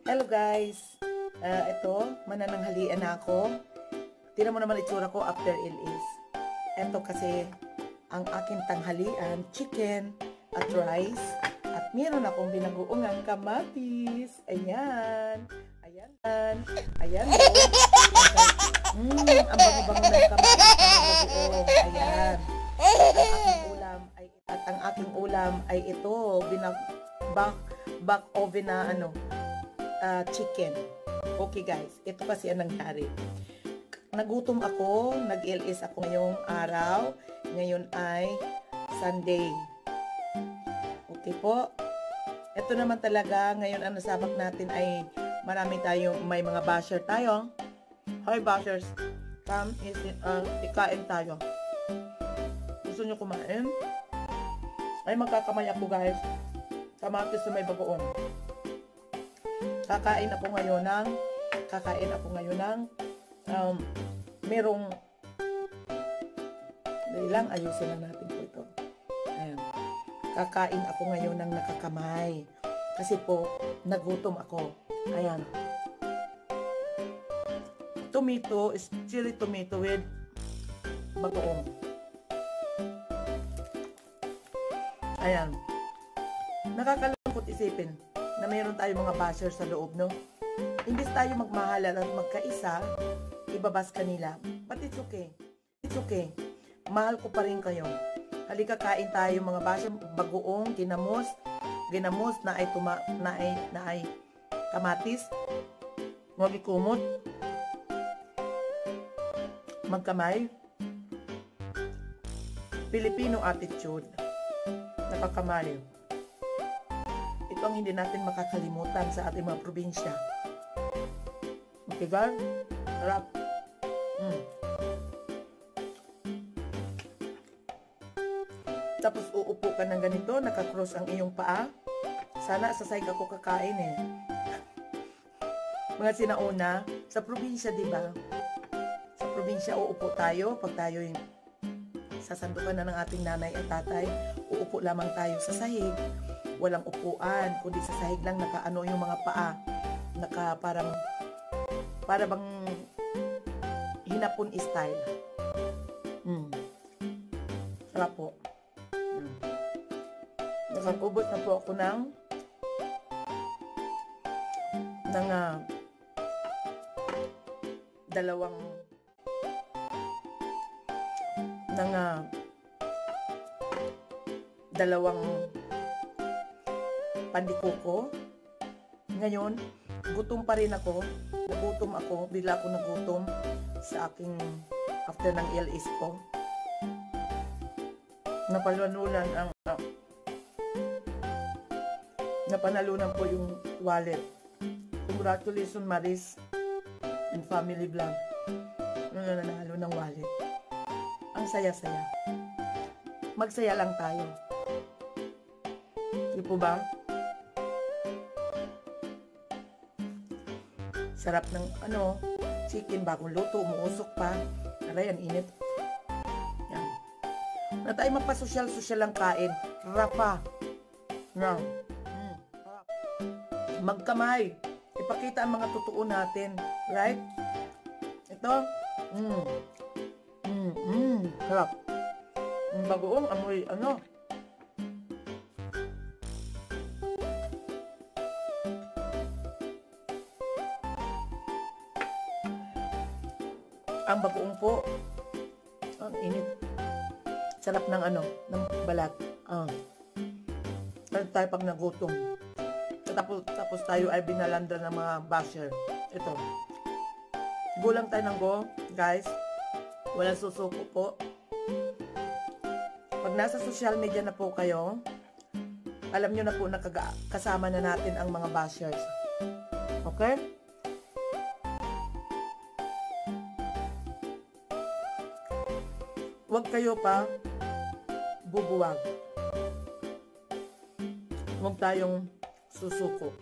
Hello guys! Ito, manananghalian na ako. Tingnan mo naman itsura ko after LS. Ito kasi ang aking tanghalian, chicken at rice. At meron akong binagoongang kamatis. Ayan. Ayan. Ayan. Ang bango-bango ng kamatis. Ayan. At ang aking ulam ay ito. Backoven na chicken. Okay guys, ito kasi ang nangyari. Nagutom ako, nag-LS ako ngayong araw. Ngayon ay Sunday. Okay po. Ito naman talaga, ngayon ang nasabak natin ay marami tayong, may mga basher tayo. Hi bashers, come, ikain tayo. Gusto nyo kumain? Ay magkakamay ako guys. Kamatis na may bagoong. Kakain ako ngayon ng merong dali lang, ayusin na natin po ito. Ayan. Kakain ako ngayon ng nakakamay kasi po nagutom ako. Ayan. Tomato is cherry tomato with bagoong. Ayan. Nakakalungkot isipin na mayroon tayo mga basher sa loob, no? Imbis tayo magmahalan at magkaisa, ibabas kanila. But it's okay. It's okay. Mahal ko pa rin kayo. Halika kain tayo mga basher, bagoong, ginamos na ay kamatis, gikumot, magkamay, Pilipino attitude, nakakamay. Ito ang hindi natin makakalimutan sa ating mga probinsya. Okay guys? Sarap. Tapos uupo ka ng ganito, nakakross ang iyong paa. Sana sa side ako kakain eh. Mga sinauna, sa probinsya diba? Sa probinsya uupo tayo, pag tayo sasandukan na ng ating nanay at tatay, uupo lamang tayo sa sahig. Walang upuan, kundi sa sahig lang nakaano yung mga paa. Para bang hinapon style. Sarap po. Nakapubot na po ako ng dalawang pandikuko. Ngayon, gutom pa rin ako. Nagutom ako. Bigla ako nagutom sa aking after ng LS ko. Napanalunan po yung wallet. Congratulations Maris and family vlog. Nanalo ng wallet. Ang saya-saya. Magsaya lang tayo. Di po ba? Sarap ng chicken, bagong luto, umuusok pa. Aray, ang init. Yan. Na tayo magpa-social lang kain. Rapa. Yan. Magkamay. Ipakita ang mga totoo natin. Right? Ito. Sarap. Bagoong amoy, ang bagoong po, ang init. Sarap ng ng balat. Tayo pag nagutom. Tapos tayo ay binalanda ng mga basher. Ito. Gulang tayo ng go, guys. Walang susuko po. Pag nasa social media na po kayo, alam nyo na po kasama na natin ang mga bashers. Okay? Huwag kayo pa bubuwag. Huwag tayong susuko.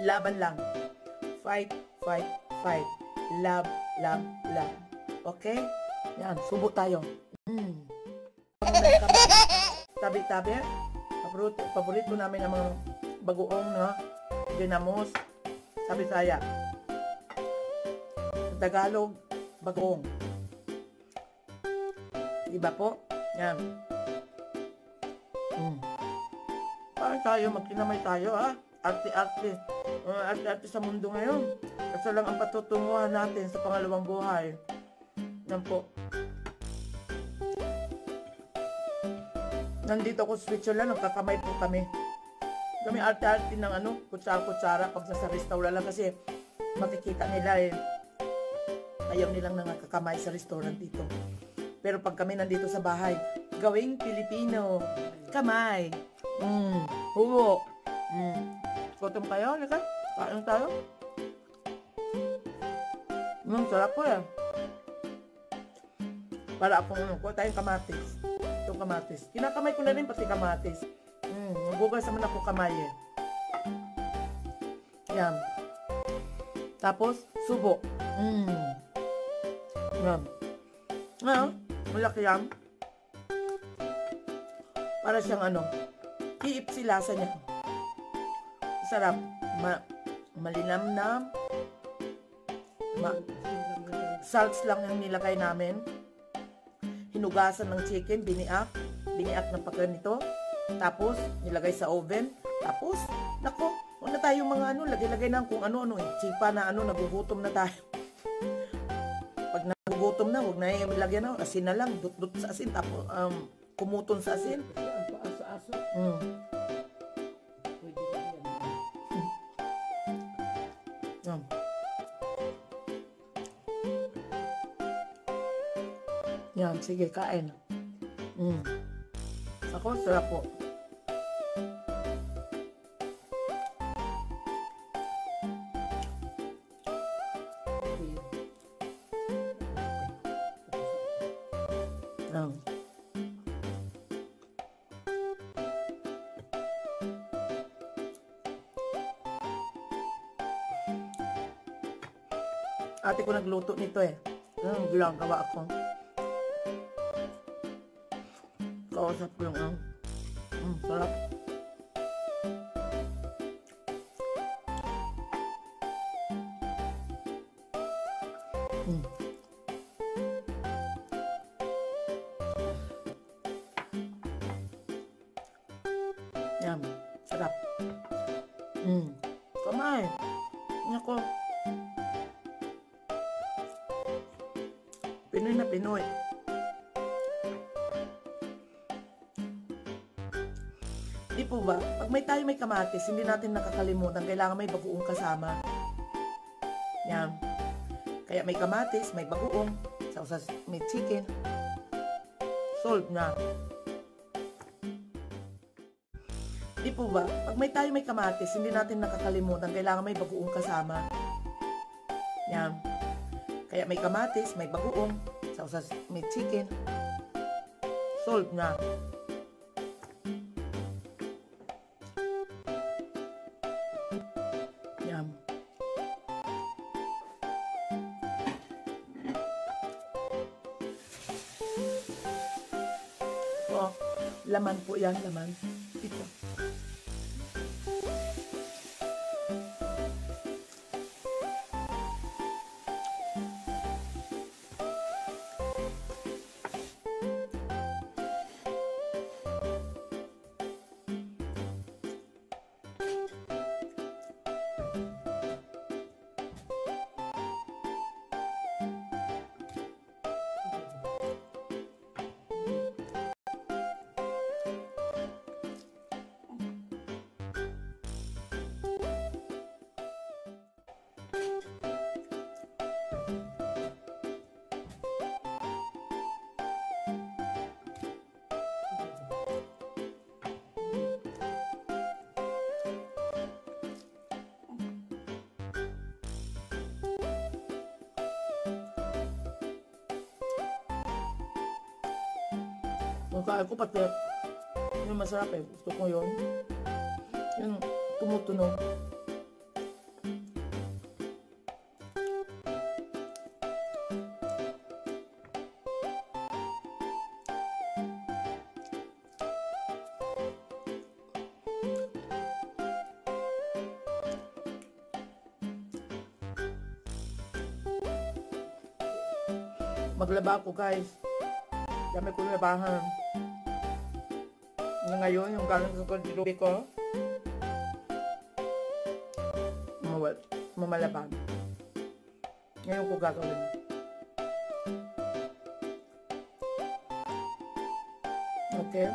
Laban lang. Fight, fight, fight. Love, love, love. Okay? Yan, subo tayo. Tabi-tabi. Paborito namin ang mga bagoong na ginamos, sa Bisaya. Sa Tagalog, bagong. Diba po? Yan. Paano tayo? Magkinamay tayo, ha? Arte-arte. Arte-arte sa mundo ngayon. Kasi lang ang patutunguhan natin sa pangalawang buhay. Yan po. Nandito ako sa Switzerland, nagkakamay po kami. Kami arte-arte ng kutsara-kutsara pag nasa restaurant lang kasi makikita nila ayaw nilang nakakakamay sa restaurant dito. Pero pag kami nandito sa bahay, gawing Pilipino, kamay, hubo. Gutom kayo, lika? Kain tayo? Sarap po yan. Para akong kuha tayong kamatis. Itong kamatis. Kinakamay ko na rin pati kamatis. Nagugas naman ako kamay Yan. Tapos, subo. Yan. Ngayon, malaki yan. Para siyang iipsi lasa niya. Sarap. Malinamnam. Salts lang yung nilagay namin. Hinugasan ng chicken, biniak ng pagganito. Tapos, nilagay sa oven. Tapos, nako, wala tayong mga lagay-lagay na kung ano-ano Chipa na nagugutom na tayo. Pag nagugutom na, huwag na yung lagyan na, asin na lang, dut-dut sa asin, tapos, kumuton sa asin. Yan, sige, kain. Ako, sarap po. Ate ko nagluto nito ginagawa ako. Kausap ko yung sarap. Yan, sarap. Kamay. Nako. Pinoy na Pinoy. Di po ba? Pag may kamatis, hindi natin nakakalimutan, kailangan may bagoong kasama. Yan. Kaya may kamatis, may bagoong, may chicken. Solve na. Di po ba? Pag may kamatis, hindi natin nakakalimutan, kailangan may bagoong kasama. Yan. Kaya may kamatis, may bagoong, may chicken. Solve na. Yan. Laman po yan, laman. Ito. Kung kain ko pati, yung masarap gusto ko yun. Yung tumutunog. Maglaba ako, guys. Dami ko labahan. Ngayon, yung galing sa kondilubi ko, mamalaban. Ngayon ko gagawin. Okay?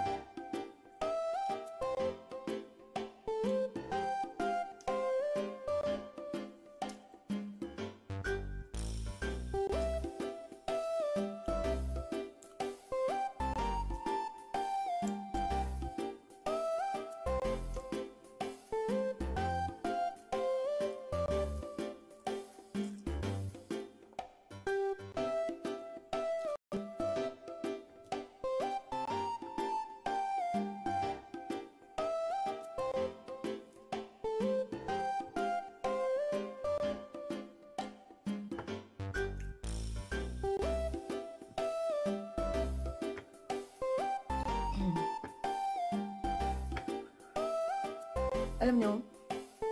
Alam nyo,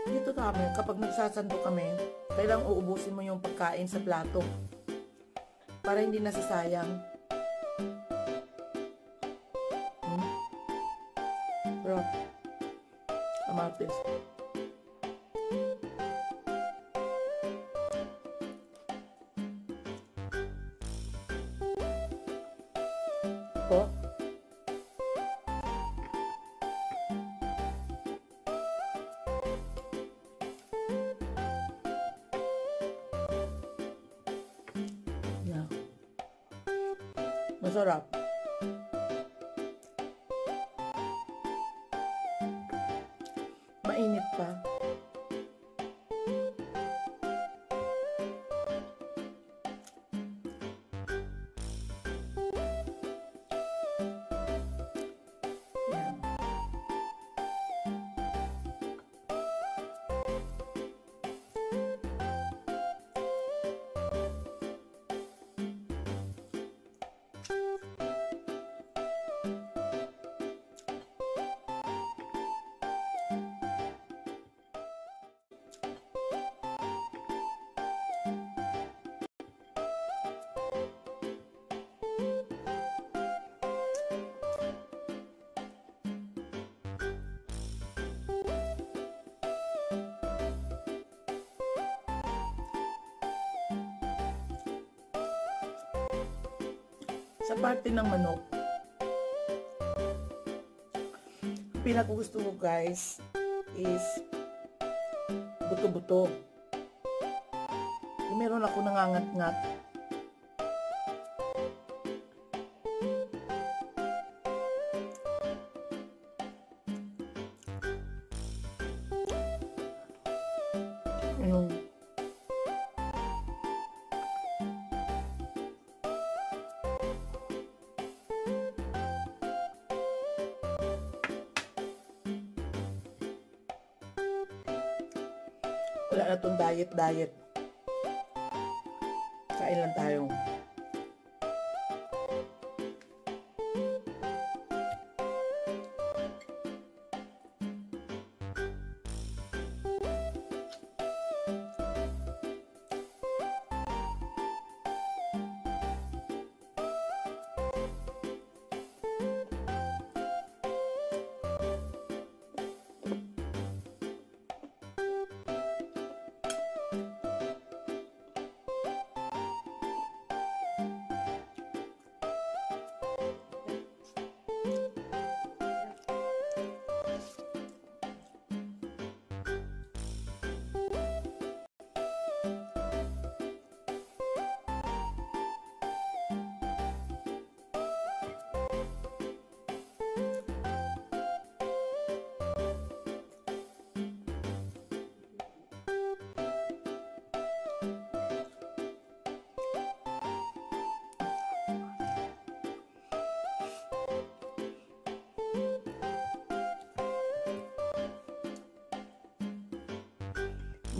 dito kami, kapag nagsasando kami, kailangang uubusin mo yung pagkain sa plato para hindi nasasayang. Pero, kamatis. Po. Masarap. Mainit pa. Yan. Sa parte ng manok, ang pinakagusto ko, guys, is buto-buto. Meron ako nangangat-ngat. Wala na itong diet. Kain lang tayo.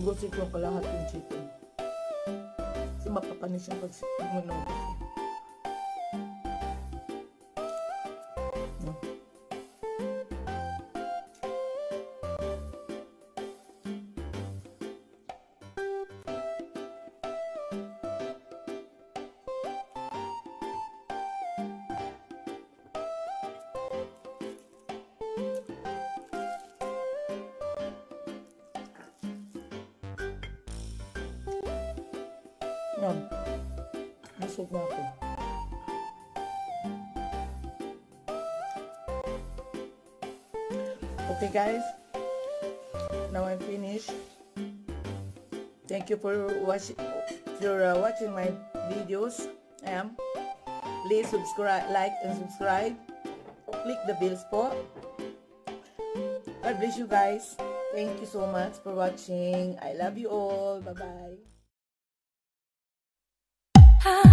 Gusin ko pa lahat yung chicken. Kasi mapapanis yung pag-sipin mo ng gusin. Busog na ako. Okay guys, now I'm finished. Thank you for watching my videos. Please subscribe, like and subscribe. Click the bells po. God bless you guys. Thank you so much for watching. I love you all. Bye bye.